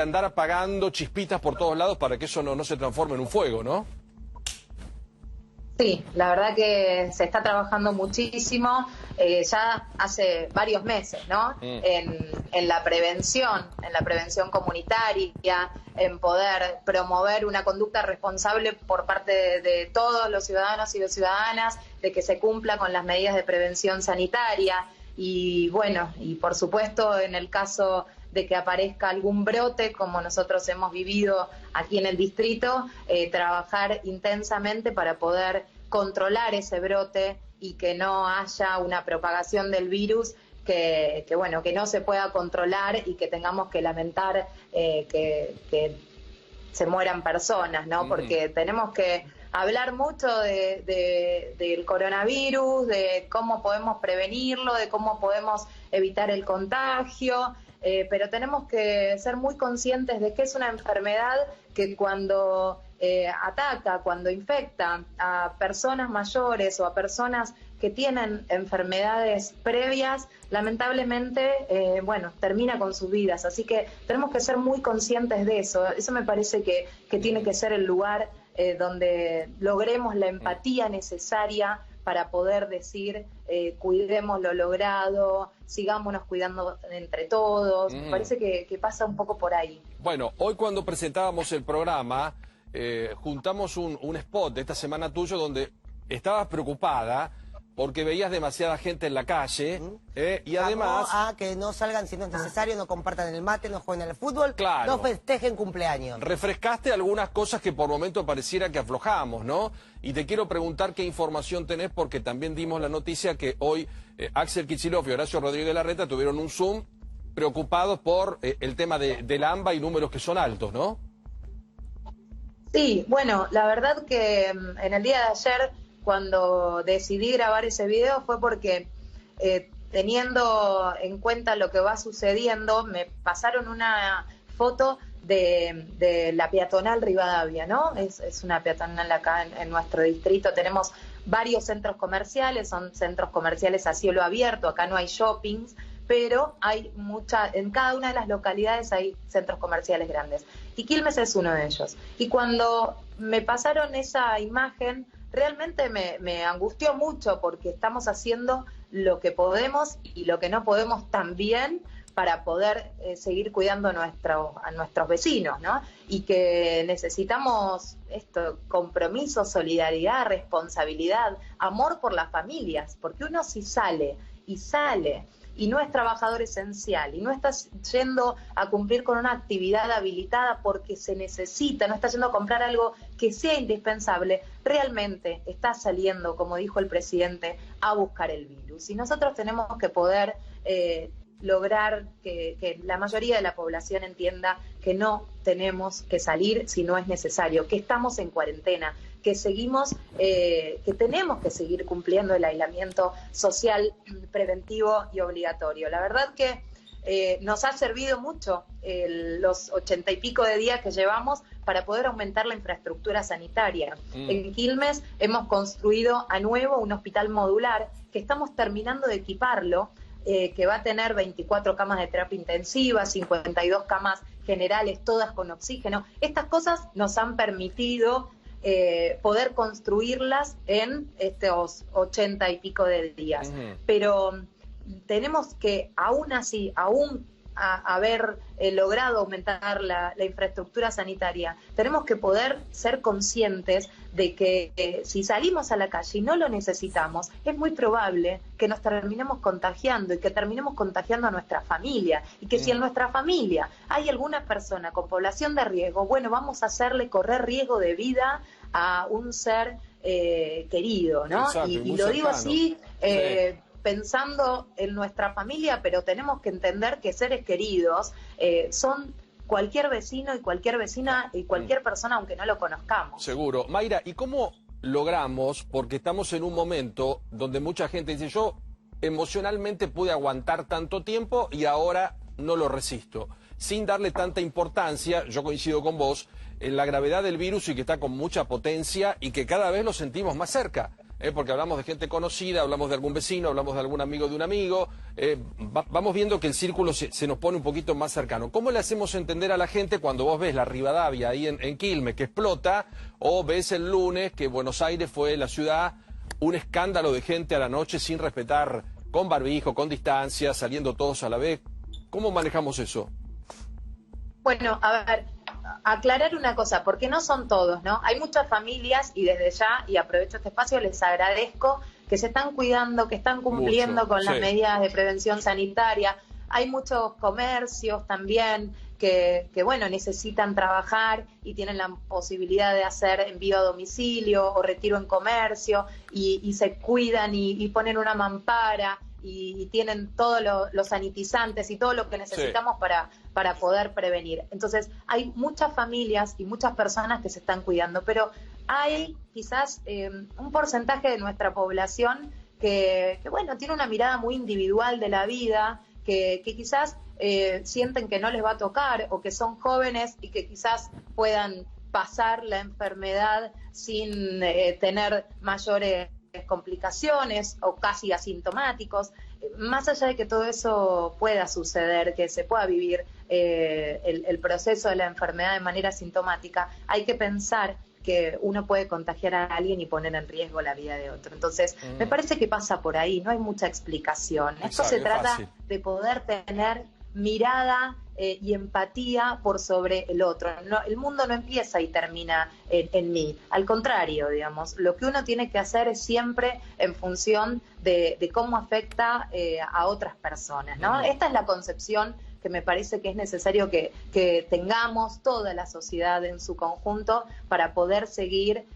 andar apagando chispitas por todos lados para que eso no se transforme en un fuego, ¿no? Sí, la verdad que se está trabajando muchísimo, ya hace varios meses, ¿no? En la prevención comunitaria, en poder promover una conducta responsable por parte de todos los ciudadanos y las ciudadanas, de que se cumpla con las medidas de prevención sanitaria. Y bueno, y por supuesto en el caso de que aparezca algún brote, como nosotros hemos vivido aquí en el distrito, trabajar intensamente para poder controlar ese brote y que no haya una propagación del virus que no se pueda controlar y que tengamos que lamentar que se mueran personas, ¿no? Porque tenemos que hablar mucho del coronavirus, de cómo podemos prevenirlo, de cómo podemos evitar el contagio, pero tenemos que ser muy conscientes de que es una enfermedad que cuando ataca, cuando infecta a personas mayores o a personas que tienen enfermedades previas, lamentablemente, termina con sus vidas. Así que tenemos que ser muy conscientes de eso. Eso me parece que tiene que ser el lugar donde logremos la empatía necesaria para poder decir, cuidemos lo logrado, sigámonos cuidando entre todos. Me parece que pasa un poco por ahí. Bueno, hoy cuando presentábamos el programa, juntamos un spot de esta semana tuyo donde estabas preocupada porque veías demasiada gente en la calle y además... a que no salgan si no es necesario, no compartan el mate, no jueguen al fútbol, claro, no festejen cumpleaños. Refrescaste algunas cosas que por momento pareciera que aflojamos, ¿no? Y te quiero preguntar qué información tenés, porque también dimos la noticia que hoy Axel Kicillof y Horacio Rodríguez Larreta tuvieron un Zoom preocupados por el tema del AMBA y números que son altos, ¿no? Sí, bueno, la verdad que en el día de ayer, cuando decidí grabar ese video, fue porque teniendo en cuenta lo que va sucediendo, me pasaron una foto de la peatonal Rivadavia, ¿no? Es una peatonal acá en nuestro distrito. Tenemos varios centros comerciales, son centros comerciales a cielo abierto, acá no hay shoppings, pero hay en cada una de las localidades hay centros comerciales grandes. Y Quilmes es uno de ellos. Y cuando me pasaron esa imagen, realmente me angustió mucho, porque estamos haciendo lo que podemos y lo que no podemos también para poder seguir cuidando a nuestros vecinos, ¿no? Y que necesitamos compromiso, solidaridad, responsabilidad, amor por las familias, porque uno si sale y no es trabajador esencial y no está yendo a cumplir con una actividad habilitada porque se necesita, no está yendo a comprar algo que sea indispensable, realmente está saliendo, como dijo el presidente, a buscar el virus. Y nosotros tenemos que poder lograr que la mayoría de la población entienda que no tenemos que salir si no es necesario, que estamos en cuarentena, que que tenemos que seguir cumpliendo el aislamiento social preventivo y obligatorio. La verdad que nos ha servido mucho los 80 y pico de días que llevamos para poder aumentar la infraestructura sanitaria. En Quilmes hemos construido a nuevo un hospital modular que estamos terminando de equiparlo, que va a tener 24 camas de terapia intensiva, 52 camas generales, todas con oxígeno. Estas cosas nos han permitido poder construirlas en estos 80 y pico de días. Pero tenemos que, aún así, haber logrado aumentar la infraestructura sanitaria, tenemos que poder ser conscientes de que si salimos a la calle y no lo necesitamos, es muy probable que nos terminemos contagiando y que terminemos contagiando a nuestra familia. Y que si en nuestra familia hay alguna persona con población de riesgo, bueno, vamos a hacerle correr riesgo de vida a un ser querido, ¿no? Exacto, y lo digo así, sí, pensando en nuestra familia, pero tenemos que entender que seres queridos son cualquier vecino y cualquier vecina y cualquier persona, aunque no lo conozcamos. Seguro. Mayra, ¿y cómo logramos, porque estamos en un momento donde mucha gente dice, yo emocionalmente pude aguantar tanto tiempo y ahora no lo resisto, sin darle tanta importancia, yo coincido con vos, en la gravedad del virus y que está con mucha potencia y que cada vez lo sentimos más cerca? porque hablamos de gente conocida, hablamos de algún vecino, hablamos de algún amigo de un amigo, vamos viendo que el círculo se nos pone un poquito más cercano. ¿Cómo le hacemos entender a la gente cuando vos ves la Rivadavia ahí en Quilmes que explota, o ves el lunes que Buenos Aires fue la ciudad, un escándalo de gente a la noche sin respetar, con barbijo, con distancia, saliendo todos a la vez? ¿Cómo manejamos eso? Bueno, a ver, aclarar una cosa, porque no son todos, ¿no? Hay muchas familias y desde ya, y aprovecho este espacio, les agradezco que se están cuidando, que están cumpliendo con las medidas de prevención sanitaria. Hay muchos comercios también que, bueno, necesitan trabajar y tienen la posibilidad de hacer envío a domicilio o retiro en comercio y se cuidan y ponen una mampara y tienen todos los sanitizantes y todo lo que necesitamos para poder prevenir. Entonces, hay muchas familias y muchas personas que se están cuidando, pero hay quizás un porcentaje de nuestra población que, bueno, tiene una mirada muy individual de la vida, que quizás sienten que no les va a tocar o que son jóvenes y que quizás puedan pasar la enfermedad sin tener mayores complicaciones o casi asintomáticos. Más allá de que todo eso pueda suceder, que se pueda vivir el proceso de la enfermedad de manera asintomática, hay que pensar que uno puede contagiar a alguien y poner en riesgo la vida de otro. Entonces, me parece que pasa por ahí, no hay mucha explicación. Esto se trata de poder tener mirada y empatía por sobre el otro. No, el mundo no empieza y termina en mí. Al contrario, digamos, lo que uno tiene que hacer es siempre en función de cómo afecta a otras personas, ¿no? Esta es la concepción que me parece que es necesario que tengamos toda la sociedad en su conjunto para poder seguir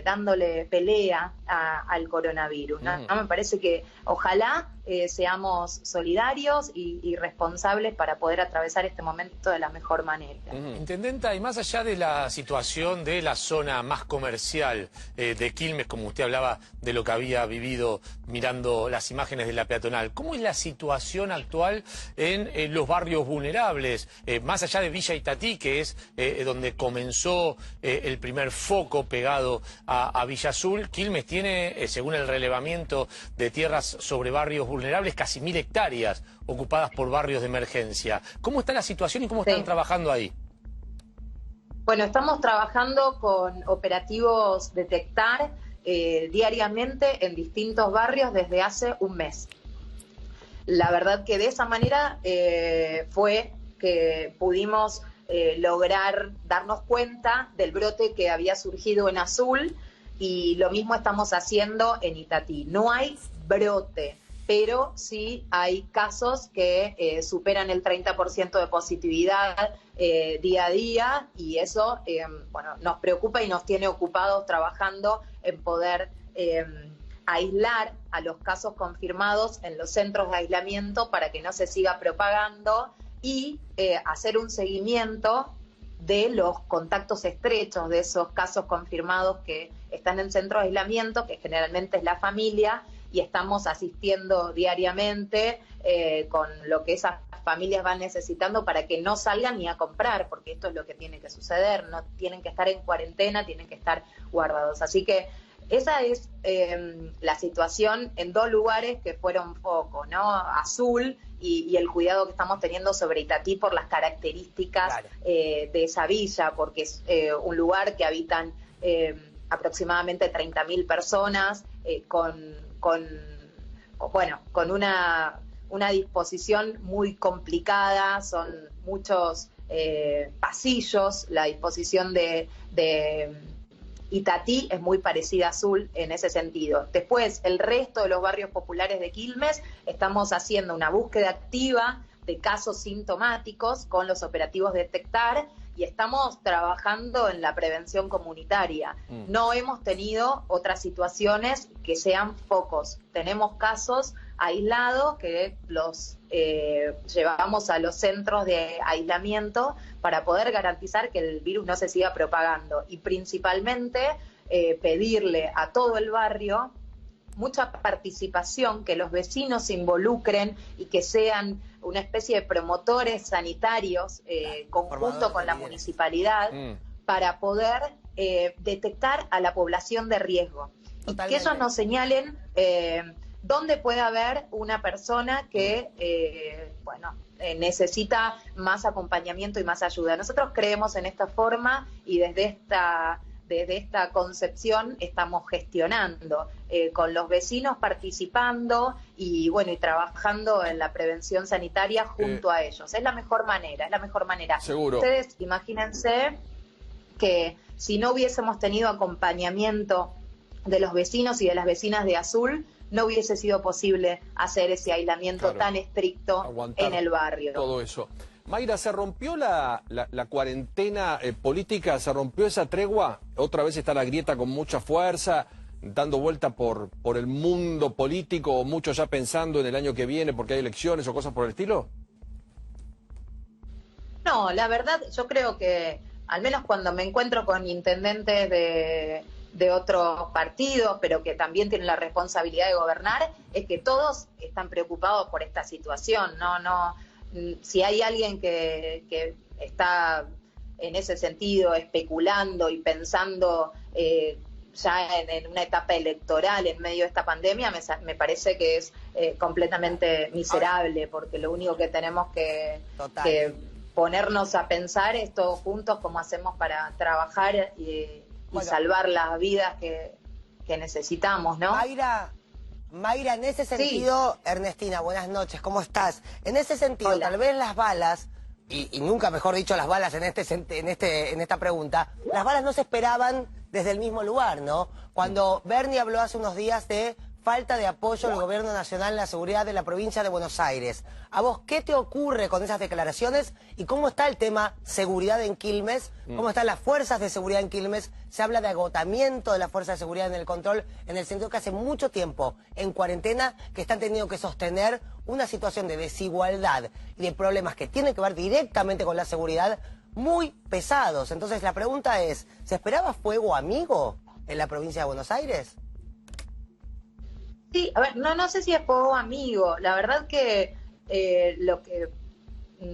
dándole pelea al coronavirus, ¿no? Me parece que ojalá seamos solidarios y responsables para poder atravesar este momento de la mejor manera. Intendenta, y más allá de la situación de la zona más comercial de Quilmes, como usted hablaba de lo que había vivido mirando las imágenes de la peatonal, ¿cómo es la situación actual en los barrios vulnerables? Más allá de Villa Itatí, que es donde comenzó el primer foco pegado a Villa Azul, Quilmes tiene, según el relevamiento de tierras sobre barrios vulnerables, casi 1000 hectáreas ocupadas por barrios de emergencia. ¿Cómo está la situación y cómo están trabajando ahí? Bueno, estamos trabajando con operativos Detectar diariamente en distintos barrios desde hace un mes. La verdad que de esa manera fue que pudimos lograr darnos cuenta del brote que había surgido en Azul, y lo mismo estamos haciendo en Itatí. No hay brote, pero sí hay casos que superan el 30% de positividad día a día, y eso bueno, nos preocupa y nos tiene ocupados trabajando en poder aislar a los casos confirmados en los centros de aislamiento para que no se siga propagando, y hacer un seguimiento de los contactos estrechos de esos casos confirmados que están en centros de aislamiento, que generalmente es la familia, y estamos asistiendo diariamente con lo que esas familias van necesitando para que no salgan ni a comprar, porque esto es lo que tiene que suceder, no tienen que estar en cuarentena, tienen que estar guardados. Así que esa es la situación en dos lugares que fueron foco, ¿no? Azul y el cuidado que estamos teniendo sobre Itatí por las características de esa villa, porque es un lugar que habitan aproximadamente 30.000 personas con una disposición muy complicada, son muchos pasillos, la disposición de Itatí es muy parecida a Azul en ese sentido. Después, el resto de los barrios populares de Quilmes, estamos haciendo una búsqueda activa de casos sintomáticos con los operativos Detectar, y estamos trabajando en la prevención comunitaria. No hemos tenido otras situaciones que sean focos. Tenemos casos aislados que los llevamos a los centros de aislamiento para poder garantizar que el virus no se siga propagando, y principalmente pedirle a todo el barrio mucha participación, que los vecinos se involucren y que sean una especie de promotores sanitarios conjunto con la municipalidad para poder detectar a la población de riesgo. y que ellos nos señalen dónde puede haber una persona que, necesita más acompañamiento y más ayuda. Nosotros creemos en esta forma y desde esta concepción estamos gestionando, con los vecinos participando y trabajando en la prevención sanitaria junto a ellos. Es la mejor manera. Seguro. Ustedes imagínense que si no hubiésemos tenido acompañamiento de los vecinos y de las vecinas de Azul, no hubiese sido posible hacer ese aislamiento tan estricto en el barrio. Todo eso. Mayra, ¿se rompió la cuarentena política? ¿Se rompió esa tregua? ¿Otra vez está la grieta con mucha fuerza, dando vuelta por el mundo político, o muchos ya pensando en el año que viene porque hay elecciones o cosas por el estilo? No, la verdad, yo creo que, al menos cuando me encuentro con intendentes de otros partidos, pero que también tienen la responsabilidad de gobernar, es que todos están preocupados por esta situación. Si hay alguien que está en ese sentido especulando y pensando ya en una etapa electoral en medio de esta pandemia, me parece que es completamente miserable, porque lo único que tenemos que ponernos a pensar es todos juntos cómo hacemos para trabajar y salvar las vidas que necesitamos, ¿no? Mayra, en ese sentido, sí. Ernestina, buenas noches, ¿cómo estás? En ese sentido, Hola. Tal vez las balas, y nunca mejor dicho las balas en esta pregunta, las balas no se esperaban desde el mismo lugar, ¿no? Cuando Bernie habló hace unos días de falta de apoyo del gobierno nacional en la seguridad de la provincia de Buenos Aires. ¿A vos qué te ocurre con esas declaraciones y cómo está el tema seguridad en Quilmes? ¿Cómo están las fuerzas de seguridad en Quilmes? Se habla de agotamiento de las fuerzas de seguridad en el control, en el sentido que hace mucho tiempo en cuarentena que están teniendo que sostener una situación de desigualdad y de problemas que tienen que ver directamente con la seguridad muy pesados. Entonces la pregunta es, ¿se esperaba fuego amigo en la provincia de Buenos Aires? Sí, a ver, no sé si es fuego amigo. La verdad que lo que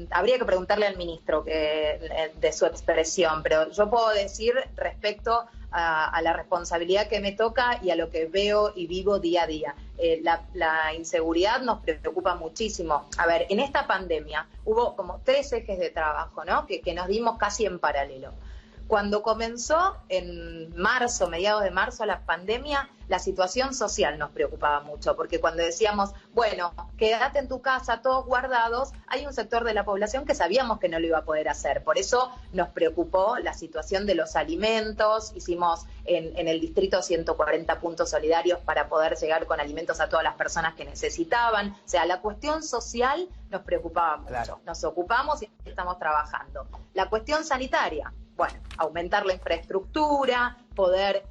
habría que preguntarle al ministro de su expresión, pero yo puedo decir respecto a la responsabilidad que me toca y a lo que veo y vivo día a día. La inseguridad nos preocupa muchísimo. A ver, en esta pandemia hubo como 3 ejes de trabajo, ¿no? Que nos dimos casi en paralelo. Cuando comenzó en marzo, mediados de marzo, la pandemia, la situación social nos preocupaba mucho, porque cuando decíamos, bueno, quédate en tu casa, todos guardados, hay un sector de la población que sabíamos que no lo iba a poder hacer. Por eso nos preocupó la situación de los alimentos. Hicimos en el distrito 140 puntos solidarios para poder llegar con alimentos a todas las personas que necesitaban. O sea, la cuestión social nos preocupaba mucho. Claro. Nos ocupamos y estamos trabajando. La cuestión sanitaria, bueno, aumentar la infraestructura, poder,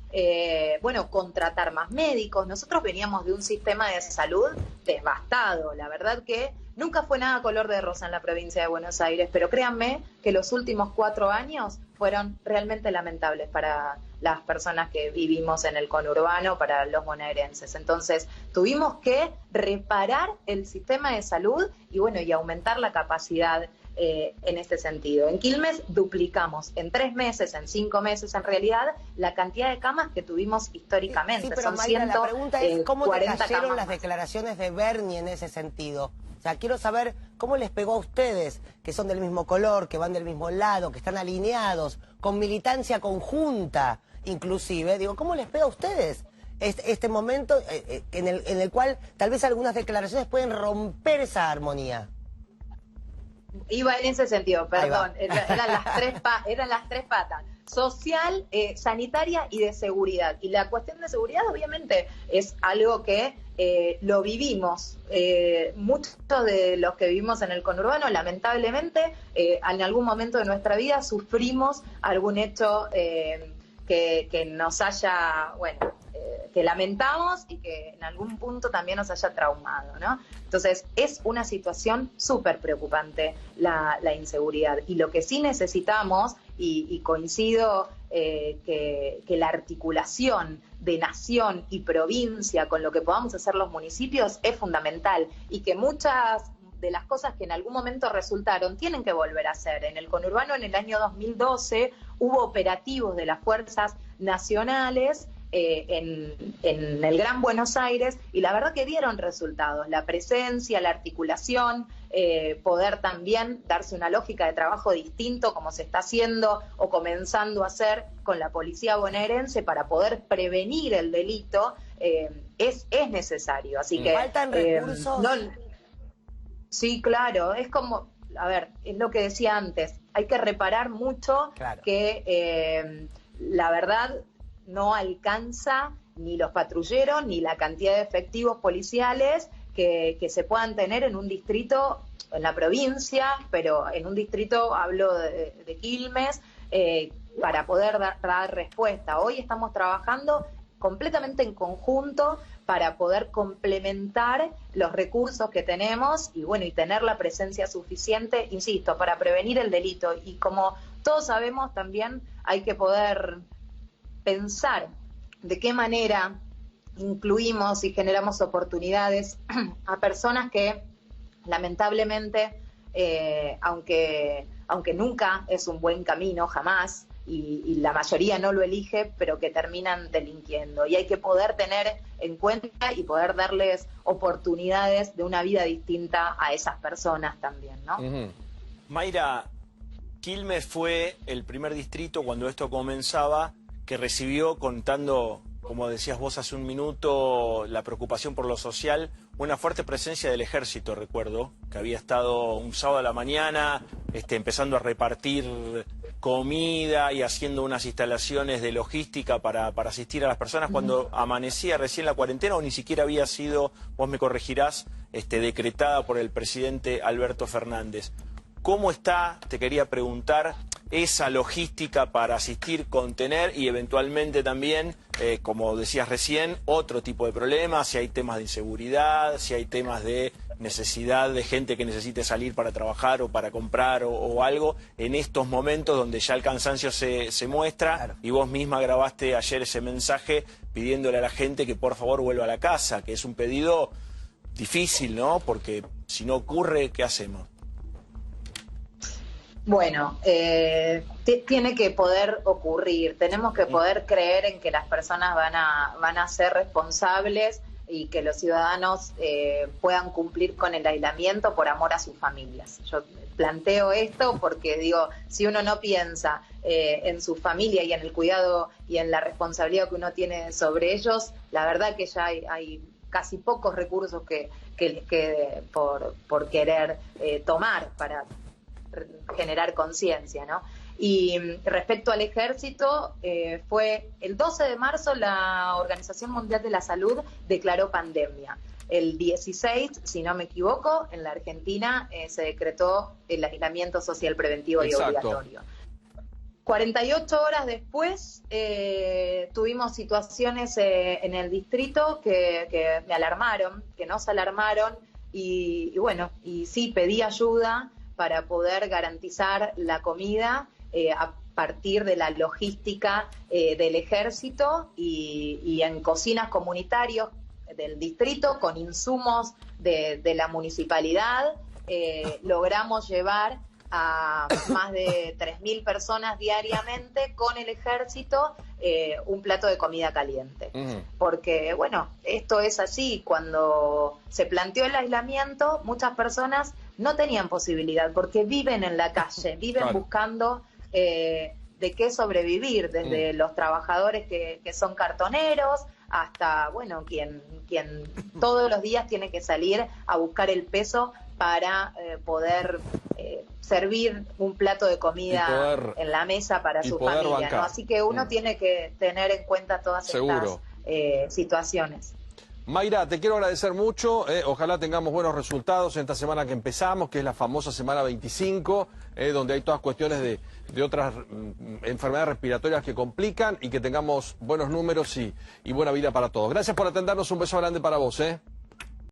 contratar más médicos. Nosotros veníamos de un sistema de salud devastado. La verdad que nunca fue nada color de rosa en la provincia de Buenos Aires, pero créanme que los últimos 4 años fueron realmente lamentables para las personas que vivimos en el conurbano, para los bonaerenses. Entonces, tuvimos que reparar el sistema de salud y aumentar la capacidad en este sentido. En Quilmes duplicamos en 3 meses, en 5 meses en realidad, la cantidad de camas que tuvimos históricamente. Sí, pero son Mayra, la pregunta es, ¿cómo te cayeron las más declaraciones de Bernie en ese sentido? O sea, quiero saber cómo les pegó a ustedes, que son del mismo color, que van del mismo lado, que están alineados, con militancia conjunta, inclusive. Digo, ¿cómo les pega a ustedes este momento en el cual tal vez algunas declaraciones pueden romper esa armonía? Iba en ese sentido, perdón, eran las tres patas: social, sanitaria y de seguridad. Y la cuestión de seguridad obviamente es algo que lo vivimos. Muchos de los que vivimos en el conurbano, lamentablemente, en algún momento de nuestra vida sufrimos algún hecho que nos haya, que lamentamos y que en algún punto también nos haya traumado, ¿no? Entonces, es una situación súper preocupante la inseguridad. Y lo que sí necesitamos, y coincido que la articulación de nación y provincia con lo que podamos hacer los municipios es fundamental, y que muchas de las cosas que en algún momento resultaron tienen que volver a hacer. En el conurbano, en el año 2012, hubo operativos de las fuerzas nacionales en el Gran Buenos Aires, y la verdad que dieron resultados, la presencia, la articulación, poder también darse una lógica de trabajo distinto como se está haciendo o comenzando a hacer con la policía bonaerense para poder prevenir el delito, es necesario. Así que ¿faltan recursos? Sí, claro, es como, a ver, es lo que decía antes, hay que reparar mucho, claro, que la verdad no alcanza ni los patrulleros ni la cantidad de efectivos policiales que se puedan tener en un distrito, en la provincia, pero en un distrito, hablo de Quilmes, para poder dar respuesta. Hoy estamos trabajando completamente en conjunto para poder complementar los recursos que tenemos y bueno, y tener la presencia suficiente, insisto, para prevenir el delito. Y como todos sabemos, también hay que poder pensar de qué manera incluimos y generamos oportunidades a personas que lamentablemente, aunque nunca es un buen camino, jamás, y la mayoría no lo elige, pero que terminan delinquiendo. Y hay que poder tener en cuenta y poder darles oportunidades de una vida distinta a esas personas también, ¿no? Mayra, Quilmes fue el primer distrito cuando esto comenzaba que recibió, contando, como decías vos hace un minuto, la preocupación por lo social, una fuerte presencia del ejército, recuerdo, que había estado un sábado a la mañana empezando a repartir comida y haciendo unas instalaciones de logística para asistir a las personas cuando amanecía recién la cuarentena, o ni siquiera había sido, vos me corregirás, decretada por el presidente Alberto Fernández. ¿Cómo está, te quería preguntar, esa logística para asistir, contener y eventualmente también, como decías recién, otro tipo de problemas, si hay temas de inseguridad, si hay temas de necesidad de gente que necesite salir para trabajar o para comprar o algo, en estos momentos donde ya el cansancio se muestra? Claro. Y vos misma grabaste ayer ese mensaje pidiéndole a la gente que por favor vuelva a la casa, que es un pedido difícil, ¿no? Porque si no ocurre, ¿qué hacemos? Bueno, tiene que poder ocurrir, tenemos que poder creer en que las personas van a ser responsables y que los ciudadanos puedan cumplir con el aislamiento por amor a sus familias. Yo planteo esto porque digo, si uno no piensa en su familia y en el cuidado y en la responsabilidad que uno tiene sobre ellos, la verdad que ya hay casi pocos recursos que por querer tomar para generar conciencia, ¿no? Y respecto al ejército, fue el 12 de marzo la Organización Mundial de la Salud declaró pandemia. El 16, si no me equivoco, en la Argentina se decretó el aislamiento social preventivo y obligatorio. 48 horas después tuvimos situaciones en el distrito que me alarmaron, que nos alarmaron y bueno, y sí pedí ayuda para poder garantizar la comida a partir de la logística del ejército y en cocinas comunitarias del distrito con insumos de la municipalidad. Logramos llevar a más de 3.000 personas diariamente con el ejército un plato de comida caliente. Porque, bueno, esto es así. Cuando se planteó el aislamiento, muchas personas no tenían posibilidad porque viven en la calle, viven buscando de qué sobrevivir, desde los trabajadores que son cartoneros hasta, bueno, quien todos los días tiene que salir a buscar el peso para poder servir un plato de comida en la mesa para su familia, ¿no? Así que uno tiene que tener en cuenta todas estas situaciones. Mayra, te quiero agradecer mucho, ojalá tengamos buenos resultados en esta semana que empezamos, que es la famosa semana 25, donde hay todas cuestiones de otras enfermedades respiratorias que complican y que tengamos buenos números y buena vida para todos. Gracias por atendernos, un beso grande para vos.